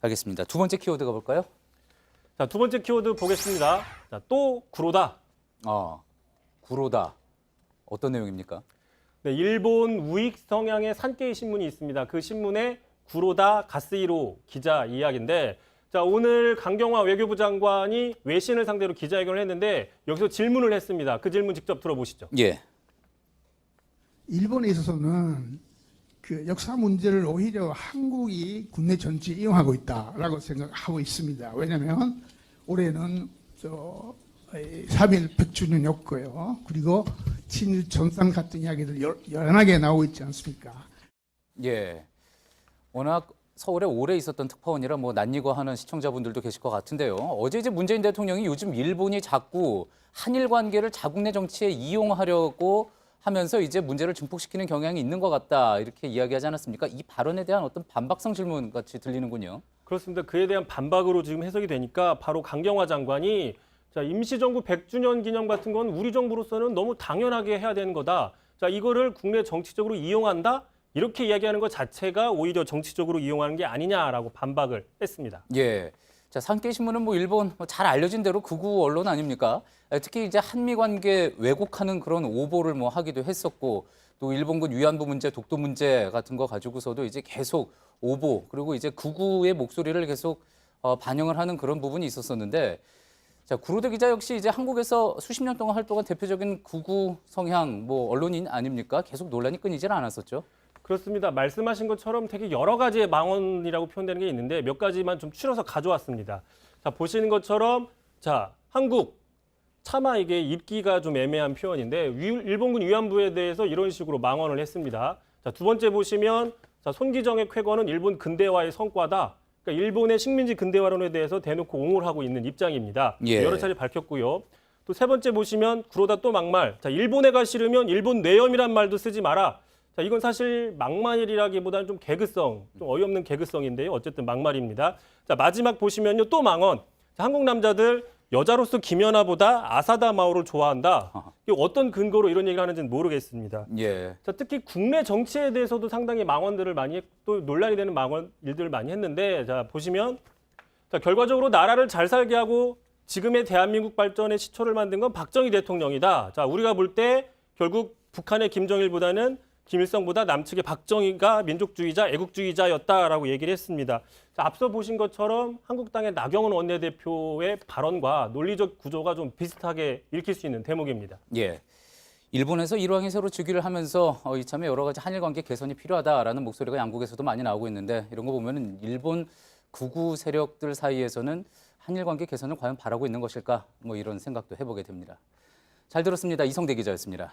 알겠습니다. 두 번째 키워드 가볼까요? 자, 두 번째 키워드 보겠습니다. 자, 또 구로다. 구로다. 어떤 내용입니까? 네, 일본 우익 성향의 산케이 신문이 있습니다. 그 신문에 구로다 가스히로 기자 이야기인데, 자, 오늘 강경화 외교부 장관이 외신을 상대로 기자회견을 했는데 여기서 질문을 했습니다. 그 질문 직접 들어보시죠. 예. 일본에 있어서는 그 역사 문제를 오히려 한국이 국내 정치에 이용하고 있다라고 생각하고 있습니다. 왜냐하면 올해는 3.1 100주년이었고요. 그리고 친일 전산 같은 이야기들 연하게 나오고 있지 않습니까? 예. 워낙 서울에 오래 있었던 특파원이라 뭐 낯익어하는 시청자분들도 계실 것 같은데요. 어제 이제 문재인 대통령이 요즘 일본이 자꾸 한일 관계를 자국 내 정치에 이용하려고 하면서 이제 문제를 증폭시키는 경향이 있는 것 같다 이렇게 이야기하지 않았습니까? 이 발언에 대한 어떤 반박성 질문 같이 들리는군요. 그렇습니다. 그에 대한 반박으로 지금 해석이 되니까 바로 강경화 장관이 자, 임시정부 100주년 기념 같은 건 우리 정부로서는 너무 당연하게 해야 되는 거다. 자, 이거를 국내 정치적으로 이용한다? 이렇게 이야기하는 것 자체가 오히려 정치적으로 이용하는 게 아니냐라고 반박을 했습니다. 예. 자, 산케이 신문은 뭐 일본 잘 알려진 대로 극우 언론 아닙니까? 특히 이제 한미 관계 왜곡하는 그런 오보를 뭐 하기도 했었고 또 일본군 위안부 문제, 독도 문제 같은 거 가지고서도 이제 계속 오보 그리고 이제 극우의 목소리를 계속 반영을 하는 그런 부분이 있었었는데 자, 구로대 기자 역시 이제 한국에서 수십 년 동안 활동한 대표적인 극우 성향 뭐 언론인 아닙니까? 계속 논란이 끊이질 않았었죠. 그렇습니다. 말씀하신 것처럼 되게 여러 가지의 망언이라고 표현되는 게 있는데 몇 가지만 좀 추려서 가져왔습니다. 자, 보시는 것처럼 자, 한국 차마 이게 읽기가 좀 애매한 표현인데 일본군 위안부에 대해서 이런 식으로 망언을 했습니다. 자, 두 번째 보시면 자, 손기정의 쾌거는 일본 근대화의 성과다. 그러니까 일본의 식민지 근대화론에 대해서 대놓고 옹호를 하고 있는 입장입니다. 예. 여러 차례 밝혔고요. 또 세 번째 보시면 구로다 또 막말. 자, 일본에 가 싫으면 일본 내염이란 말도 쓰지 마라. 자, 이건 사실 막말이라기보다는 좀 개그성, 좀 어이없는 개그성인데요. 어쨌든 막말입니다. 자, 마지막 보시면요. 또 망언. 자, 한국 남자들 여자로서 김연아보다 아사다 마오를 좋아한다. 이게 어떤 근거로 이런 얘기를 하는지는 모르겠습니다. 예. 자, 특히 국내 정치에 대해서도 상당히 망언들을 많이 또 논란이 되는 망언 일들을 많이 했는데 자, 보시면 자, 결과적으로 나라를 잘 살게 하고 지금의 대한민국 발전의 시초를 만든 건 박정희 대통령이다. 자, 우리가 볼 때 결국 북한의 김정일보다는 김일성보다 남측의 박정희가 민족주의자, 애국주의자였다라고 얘기를 했습니다. 자, 앞서 보신 것처럼 한국당의 나경원 원내대표의 발언과 논리적 구조가 좀 비슷하게 읽힐 수 있는 대목입니다. 예. 일본에서 일왕이 새로 즉위를 하면서 이참에 여러 가지 한일 관계 개선이 필요하다라는 목소리가 양국에서도 많이 나오고 있는데 이런 거 보면은 일본 극우 세력들 사이에서는 한일 관계 개선을 과연 바라고 있는 것일까? 뭐 이런 생각도 해보게 됩니다. 잘 들었습니다. 이성대 기자였습니다.